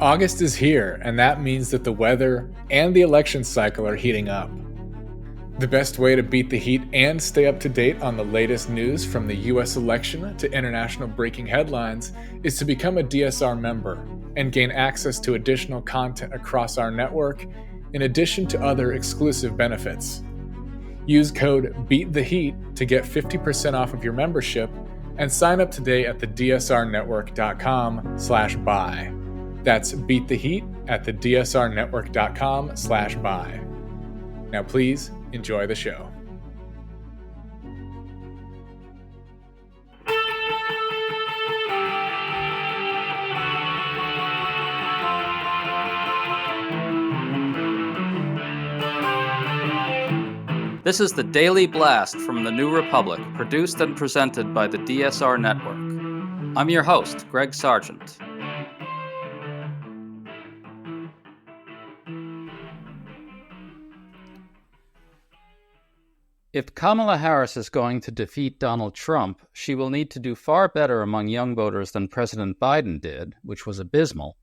August is here, and that means that the weather and the election cycle are heating up. The best way to beat the heat and stay up to date on the latest news from the US election to international breaking headlines is to become a DSR member and gain access to additional content across our network, in addition to other exclusive benefits. Use code BEATTHEHEAT to get 50% off of your membership and sign up today at thedsrnetwork.com/buy. That's Beat the Heat at thedsrnetwork.com/buy. Now please enjoy the show. This is the Daily Blast from the New Republic, produced and presented by the DSR Network. I'm your host, Greg Sargent. If Kamala Harris is going to defeat Donald Trump, she will need to do far better among young voters than President Biden did, which was abysmal.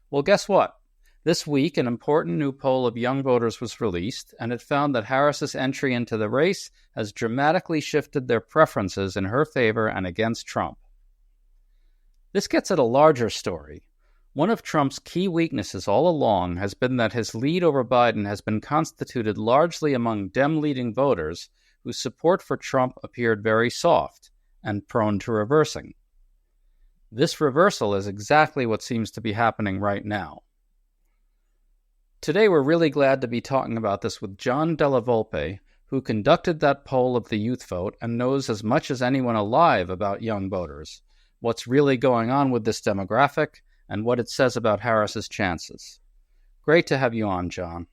Well, guess what? This week, an important new poll of young voters was released, and it found that Harris's entry into the race has dramatically shifted their preferences in her favor and against Trump. This gets at a larger story. One of Trump's key weaknesses all along has been that his lead over Biden has been constituted largely among Dem-leading voters whose support for Trump appeared very soft and prone to reversing. This reversal is exactly what seems to be happening right now. Today we're really glad to be talking about this with John Della Volpe, who conducted that poll of the youth vote and knows as much as anyone alive about young voters, what's really going on with this demographic, and what it says about Harris's chances. Great to have you on, John.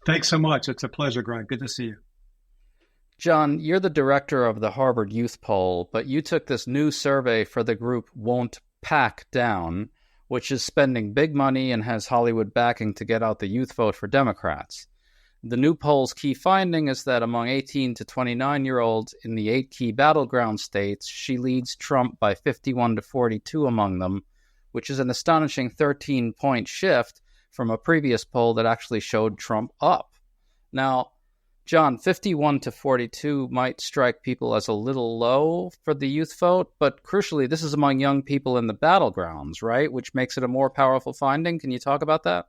Thanks so much. It's a pleasure, Greg. Good to see you. John, you're the director of the Harvard Youth Poll, but you took this new survey for the group Won't Pack Down, which is spending big money and has Hollywood backing to get out the youth vote for Democrats. The new poll's key finding is that among 18 to 29-year-olds in the 8 key battleground states, she leads Trump by 51 to 42 among them, which is an astonishing 13-point shift from a previous poll that actually showed Trump up. Now, John, 51 to 42 might strike people as a little low for the youth vote, but crucially, this is among young people in the battlegrounds, right? Which makes it a more powerful finding. Can you talk about that?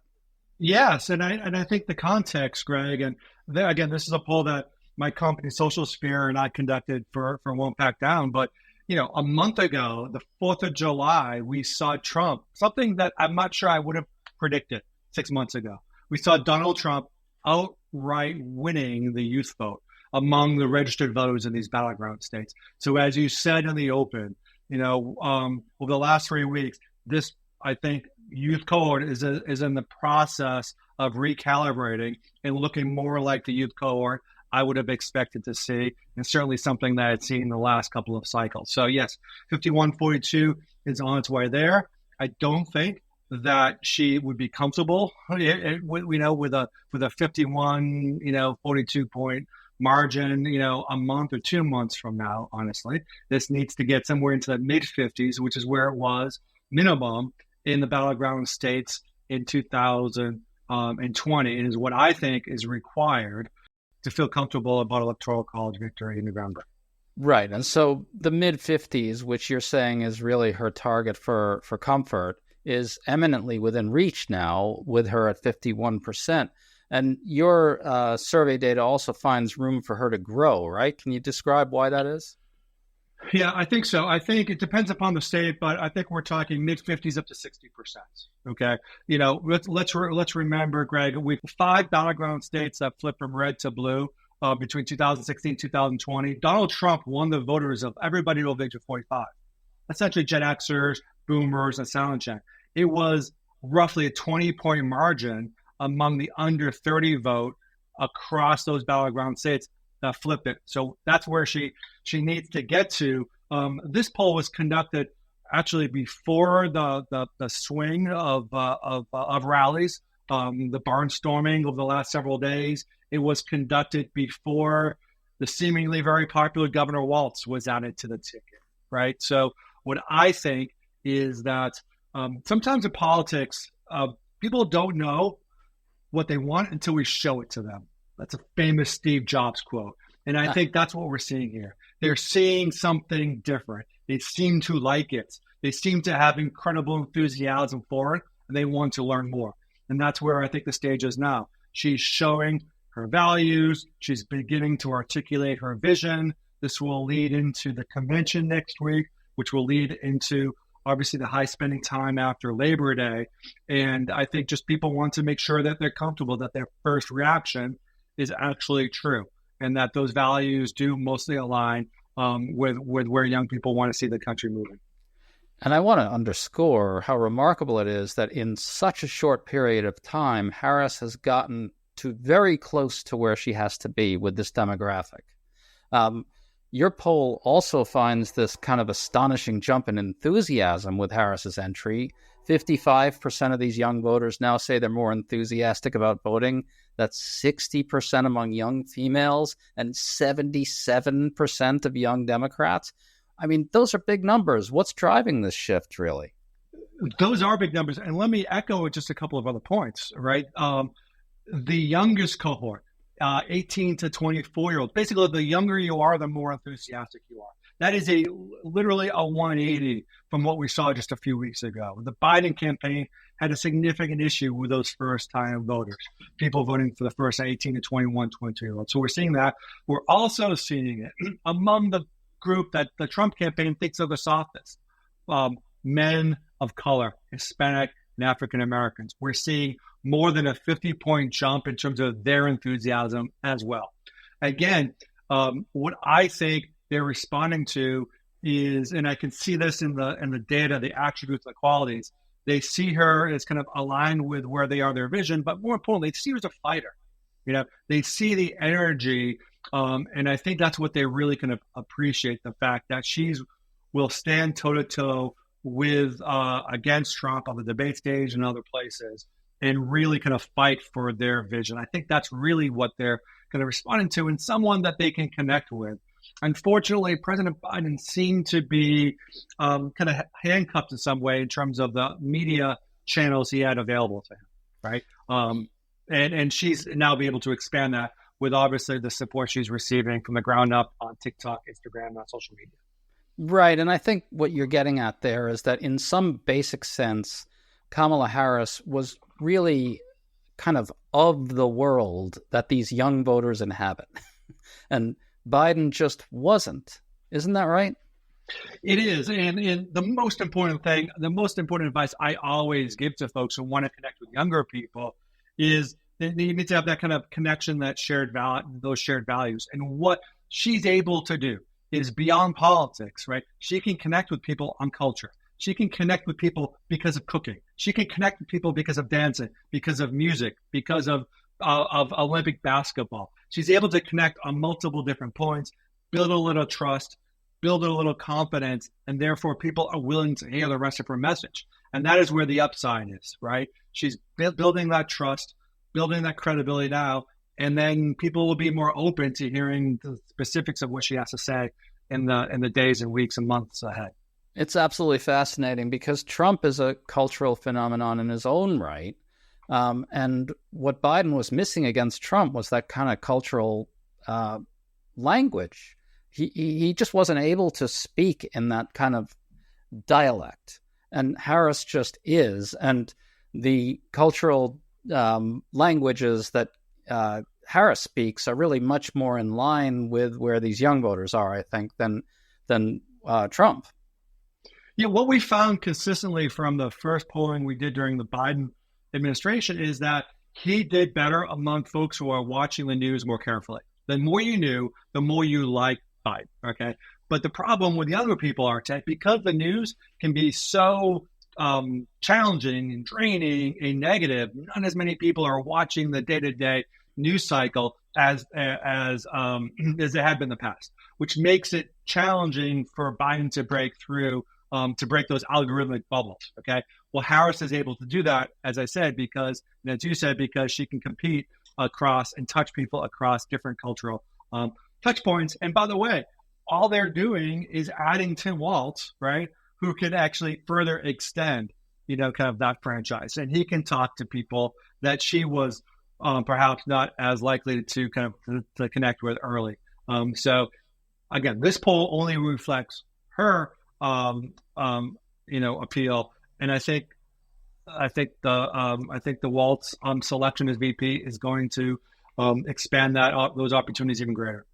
Yes, and I think the context, Greg, and again, this is a poll that my company, Social Sphere, and I conducted for Won't Pack Down. But, a month ago, the 4th of July, we saw Trump, something that I'm not sure I would have predicted 6 months ago. We saw Donald Trump outright winning the youth vote among the registered voters in these battleground states. So as you said in the open, over the last 3 weeks, this, I think, youth cohort is in the process of recalibrating and looking more like the youth cohort I would have expected to see, and certainly something that I'd seen in the last couple of cycles. So yes, 51-42 is on its way there. I don't think that she would be comfortable, with a 51, 42 point margin, a month or 2 months from now. Honestly, this needs to get somewhere into the mid 50s, which is where it was minimum in the battleground states in 2020, and is what I think is required to feel comfortable about electoral college victory in November. Right, and so the mid 50s, which you're saying is really her target for comfort, is eminently within reach now with her at 51%. And your survey data also finds room for her to grow, right? Can you describe why that is? Yeah, I think so. I think it depends upon the state, but I think we're talking mid 50s up to 60%. Okay. Let's remember, Greg, we have 5 battleground states that flipped from red to blue between 2016 and 2020. Donald Trump won the voters of everybody over the age of 45, essentially Gen Xers, boomers, and silent Gen. It was roughly a 20-point margin among the under 30 vote across those battleground states that flip it. So that's where she needs to get to. This poll was conducted actually before the swing of rallies, the barnstorming over the last several days. It was conducted before the seemingly very popular Governor Walz was added to the ticket, right? So what I think is that Sometimes in politics, people don't know what they want until we show it to them. That's a famous Steve Jobs quote. And I think that's what we're seeing here. They're seeing something different. They seem to like it. They seem to have incredible enthusiasm for it, and they want to learn more. And that's where I think the stage is now. She's showing her values. She's beginning to articulate her vision. This will lead into the convention next week, which will lead into obviously the high spending time after Labor Day. And I think just people want to make sure that they're comfortable that their first reaction is actually true and that those values do mostly align with where young people want to see the country moving. And I want to underscore how remarkable it is that in such a short period of time, Harris has gotten to very close to where she has to be with this demographic. Your poll also finds this kind of astonishing jump in enthusiasm with Harris's entry. 55% of these young voters now say they're more enthusiastic about voting. That's 60% among young females and 77% of young Democrats. I mean, those are big numbers. What's driving this shift, really? Those are big numbers. And let me echo just a couple of other points, right? The youngest cohort, 18 to 24-year-olds, basically the younger you are, the more enthusiastic you are. That is literally a 180 from what we saw just a few weeks ago. The Biden campaign had a significant issue with those first-time voters, people voting for the first 18 to 21, 22-year-olds. So we're seeing that. We're also seeing it among the group that the Trump campaign thinks are the softest, men of color, Hispanic, and African Americans. We're seeing more than a 50-point jump in terms of their enthusiasm as well. Again, what I think they're responding to is, and I can see this in the data, the attributes, the qualities. They see her as kind of aligned with where they are, their vision, but more importantly, they see her as a fighter. You know, they see the energy, and I think that's what they really kind of appreciate, the fact that will stand toe-to-toe with against Trump on the debate stage and other places and really kind of fight for their vision. I think that's really what they're kind of responding to, and someone that they can connect with. Unfortunately, President Biden seemed to be kind of handcuffed in some way in terms of the media channels he had available to him, right? And she's now be able to expand that with obviously the support she's receiving from the ground up on TikTok, Instagram, and social media. Right. And I think what you're getting at there is that in some basic sense, Kamala Harris was really kind of the world that these young voters inhabit. And Biden just wasn't. Isn't that right? It is. And the most important thing, the most important advice I always give to folks who want to connect with younger people is they need to have that kind of connection, that those shared values. And what she's able to do is beyond politics, right? She can connect with people on culture. She can connect with people because of cooking. She can connect with people because of dancing, because of music, because of Olympic basketball. She's able to connect on multiple different points, build a little trust, build a little confidence, and therefore people are willing to hear the rest of her message. And that is where the upside is, right? She's building that trust, building that credibility now, and then people will be more open to hearing the specifics of what she has to say in the days and weeks and months ahead. It's absolutely fascinating because Trump is a cultural phenomenon in his own right. And what Biden was missing against Trump was that kind of cultural language. He just wasn't able to speak in that kind of dialect. And Harris just is. And the cultural languages that Harris speaks are really much more in line with where these young voters are, I think, than Trump. Yeah, what we found consistently from the first polling we did during the Biden administration is that he did better among folks who are watching the news more carefully. The more you knew, the more you liked Biden, okay? But the problem with younger people are, because the news can be so challenging and draining and negative, not as many people are watching the day-to-day news cycle as it had been in the past, which makes it challenging for Biden to break through, to break those algorithmic bubbles, okay? Well, Harris is able to do that, as I said, because, and as you said, because she can compete across and touch people across different cultural touch points. And by the way, all they're doing is adding Tim Walz, right, who could actually further extend kind of that franchise. And he can talk to people that she was perhaps not as likely to kind of to connect with early. So again, this poll only reflects her, appeal. And I think the Waltz selection as VP is going to expand those opportunities even greater.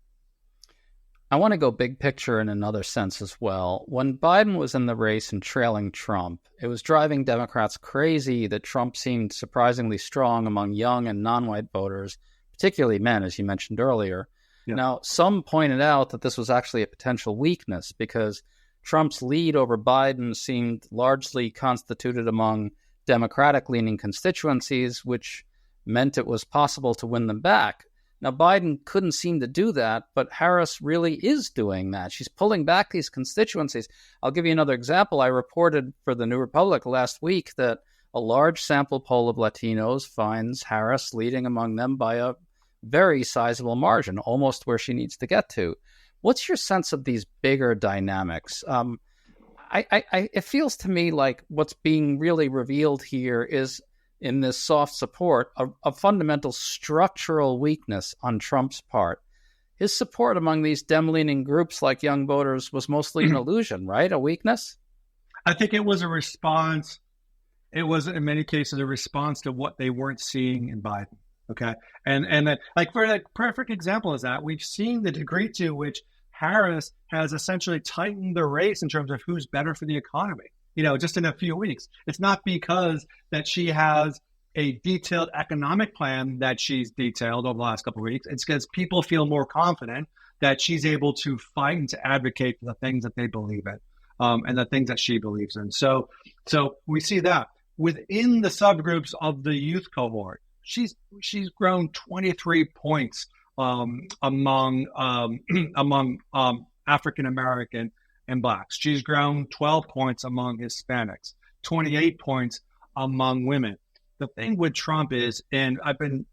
I want to go big picture in another sense as well. When Biden was in the race and trailing Trump, it was driving Democrats crazy that Trump seemed surprisingly strong among young and non-white voters, particularly men, as you mentioned earlier. Yeah. Now, some pointed out that this was actually a potential weakness because Trump's lead over Biden seemed largely constituted among Democratic-leaning constituencies, which meant it was possible to win them back. Now, Biden couldn't seem to do that, but Harris really is doing that. She's pulling back these constituencies. I'll give you another example. I reported for the New Republic last week that a large sample poll of Latinos finds Harris leading among them by a very sizable margin, almost where she needs to get to. What's your sense of these bigger dynamics? It feels to me like what's being really revealed here is, in this soft support, a fundamental structural weakness on Trump's part. His support among these Dem-leaning groups like young voters was mostly an illusion, right? A weakness? I think it was a response. It was, in many cases, a response to what they weren't seeing in Biden. Okay. And that, like, for a perfect example is that we've seen the degree to which Harris has essentially tightened the race in terms of who's better for the economy, just in a few weeks. It's not because that she has a detailed economic plan that she's detailed over the last couple of weeks. It's because people feel more confident that she's able to fight and to advocate for the things that they believe in, and the things that she believes in. So we see that within the subgroups of the youth cohort, she's grown 23 points among African American and Blacks. She's grown 12 points among Hispanics, 28 points among women. The thing with Trump is, and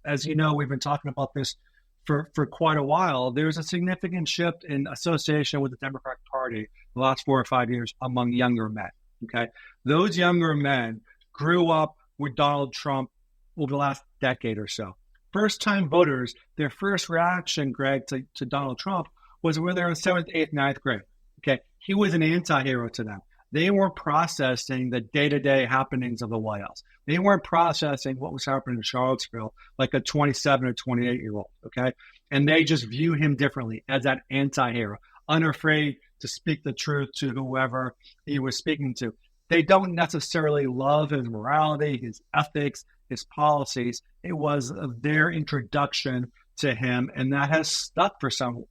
as you know, we've been talking about this for quite a while, there's a significant shift in association with the Democratic Party the last 4 or 5 years among younger men. Okay. Those younger men grew up with Donald Trump over the last decade or so. First-time voters, their first reaction, Greg, to Donald Trump was when they were in 7th, 8th, 9th grade. Okay, he was an anti-hero to them. They weren't processing the day-to-day happenings of the White House. They weren't processing what was happening in Charlottesville like a 27 or 28-year-old, okay? And they just view him differently as that anti-hero, unafraid to speak the truth to whoever he was speaking to. They don't necessarily love his morality, his ethics, his policies. It was their introduction to him, and that has stuck for some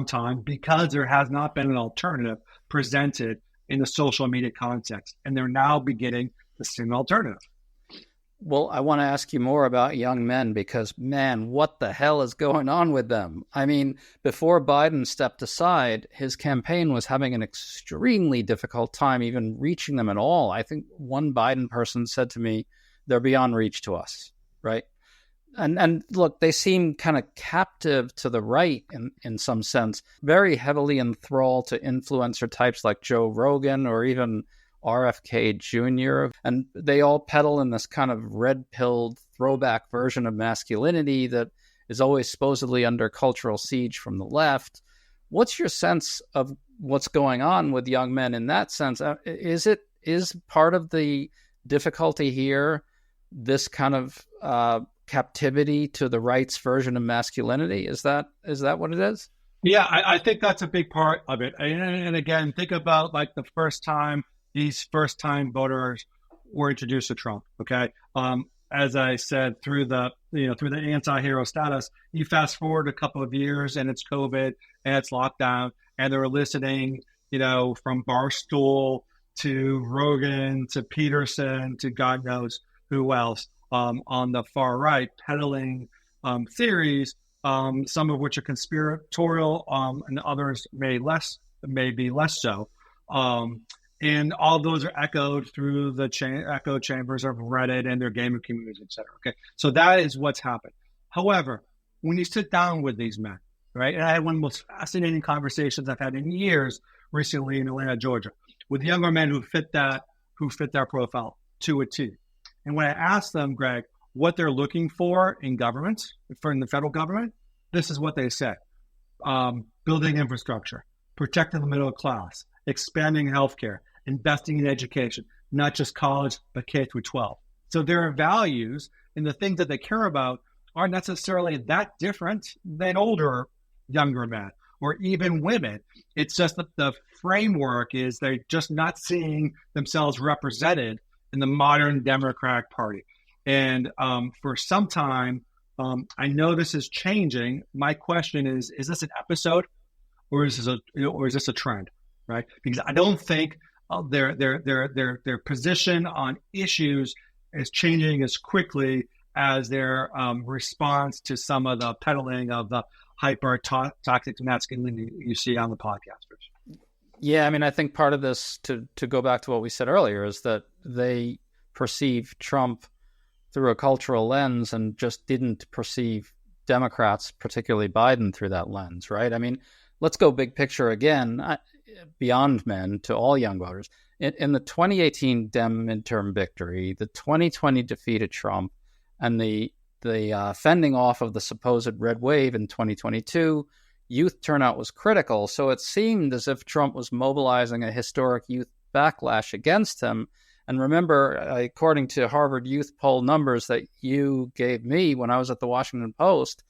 time because there has not been an alternative presented in the social media context, and they're now beginning to see an alternative. Well, I want to ask you more about young men because, man, what the hell is going on with them? I mean, before Biden stepped aside, his campaign was having an extremely difficult time even reaching them at all. I think one Biden person said to me, they're beyond reach to us, right? And look, they seem kind of captive to the right in some sense, very heavily enthralled to influencer types like Joe Rogan or even RFK Jr. And they all peddle in this kind of red-pilled throwback version of masculinity that is always supposedly under cultural siege from the left. What's your sense of what's going on with young men in that sense? Is part of the difficulty here this kind of captivity to the right's version of masculinity? Is that what it is? Yeah, I think that's a big part of it. And again, think about like these first-time voters were introduced to Trump. Okay, as I said, through the anti-hero status, you fast forward a couple of years, and it's COVID and it's lockdown, and they're listening, from Barstool to Rogan to Peterson to God knows who else on the far right, peddling theories, some of which are conspiratorial, and others may be less so. And all those are echoed through the echo chambers of Reddit and their gaming communities, et cetera. Okay, so that is what's happened. However, when you sit down with these men, right, and I had one of the most fascinating conversations I've had in years recently in Atlanta, Georgia, with younger men who fit that who fit that profile to a T. And when I asked them, Greg, what they're looking for in government, in the federal government, this is what they said. Building infrastructure, protecting the middle class, expanding healthcare, investing in education, not just college, but K through 12. So their values and the things that they care about aren't necessarily that different than older, younger men or even women. It's just that the framework is they're just not seeing themselves represented in the modern Democratic Party. And for some time, I know this is changing. My question is this an episode or is this a trend, right? Because I don't think their position on issues is changing as quickly as their response to some of the peddling of the hyper toxic masculinity you see on the podcasters. Yeah, I mean, I think part of this, to go back to what we said earlier, is that they perceive Trump through a cultural lens and just didn't perceive Democrats, particularly Biden, through that lens, right? I mean, let's go big picture again, beyond men, to all young voters. In the 2018 Dem midterm victory, the 2020 defeat of Trump, and the fending off of the supposed red wave in 2022, youth turnout was critical. So it seemed as if Trump was mobilizing a historic youth backlash against him. And remember, according to Harvard Youth Poll numbers that you gave me when I was at the Washington Post,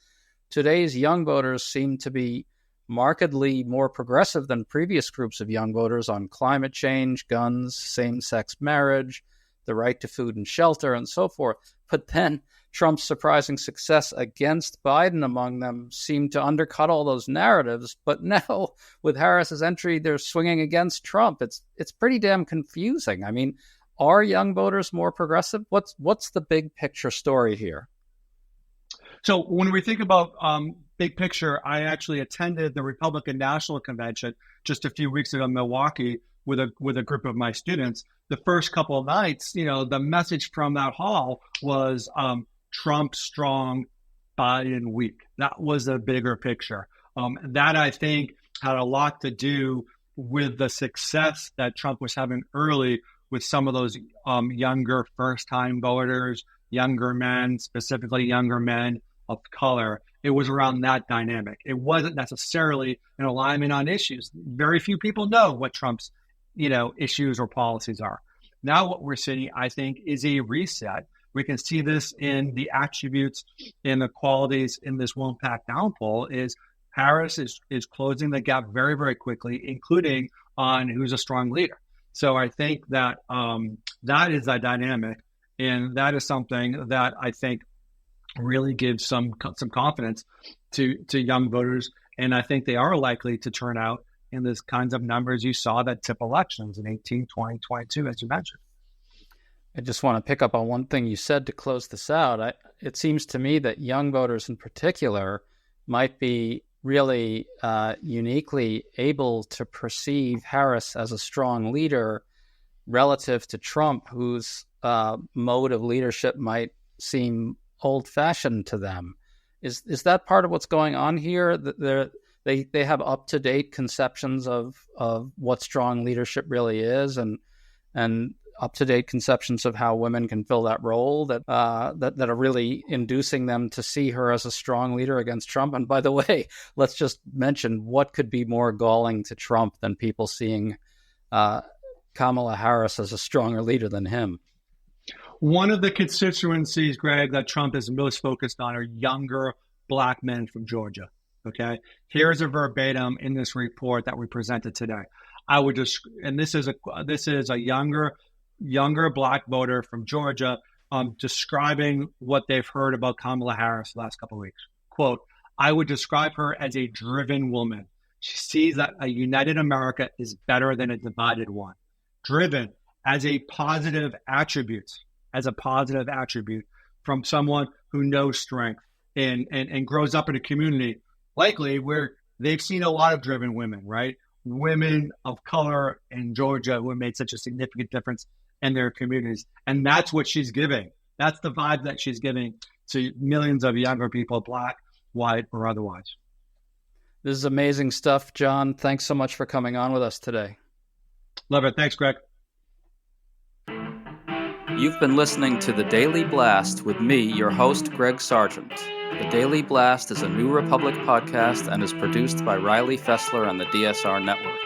today's young voters seem to be markedly more progressive than previous groups of young voters on climate change, guns, same-sex marriage, the right to food and shelter, and so forth. But then Trump's surprising success against Biden among them seemed to undercut all those narratives. But now, with Harris's entry, they're swinging against Trump. It's pretty damn confusing. I mean, are young voters more progressive? What's the big picture story here? So when we think about big picture, I actually attended the Republican National Convention just a few weeks ago in Milwaukee with a group of my students. The first couple of nights, the message from that hall was Trump strong, Biden weak. That was a bigger picture. That, I think, had a lot to do with the success that Trump was having early with some of those younger first-time voters, younger men, specifically younger men of color. It was around that dynamic. It wasn't necessarily an alignment on issues. Very few people know what Trump's issues or policies are. Now what we're seeing, I think, is a reset. We can see this in the attributes and the qualities in this Won't Pack Down poll. Is Harris is closing the gap very, very quickly, including on who's a strong leader. So I think that that is a dynamic, and that is something that I think really gives some confidence to young voters, and I think they are likely to turn out in this kinds of numbers you saw that tip elections in 18, 20, 22, as you mentioned. I just want to pick up on one thing you said to close this out. It seems to me that young voters in particular might be really uniquely able to perceive Harris as a strong leader relative to Trump, whose mode of leadership might seem old-fashioned to them. Is that part of what's going on here? They have up-to-date conceptions of what strong leadership really is, and up-to-date conceptions of how women can fill that role that are really inducing them to see her as a strong leader against Trump. And by the way, let's just mention what could be more galling to Trump than people seeing Kamala Harris as a stronger leader than him. One of the constituencies, Greg, that Trump is most focused on are younger Black men from Georgia. Okay, here's a verbatim in this report that we presented today. I would just, and this is a younger Black voter from Georgia, describing what they've heard about Kamala Harris the last couple of weeks. Quote, I would describe her as a driven woman. She sees that a united America is better than a divided one. Driven as a positive attribute from someone who knows strength and grows up in a community likely where they've seen a lot of driven women, right? Women of color in Georgia who have made such a significant difference in their communities. And that's what she's giving. That's the vibe that she's giving to millions of younger people, Black, white, or otherwise. This is amazing stuff, John. Thanks so much for coming on with us today. Love it. Thanks, Greg. You've been listening to The Daily Blast with me, your host, Greg Sargent. The Daily Blast is a New Republic podcast and is produced by Riley Fessler and the DSR Network.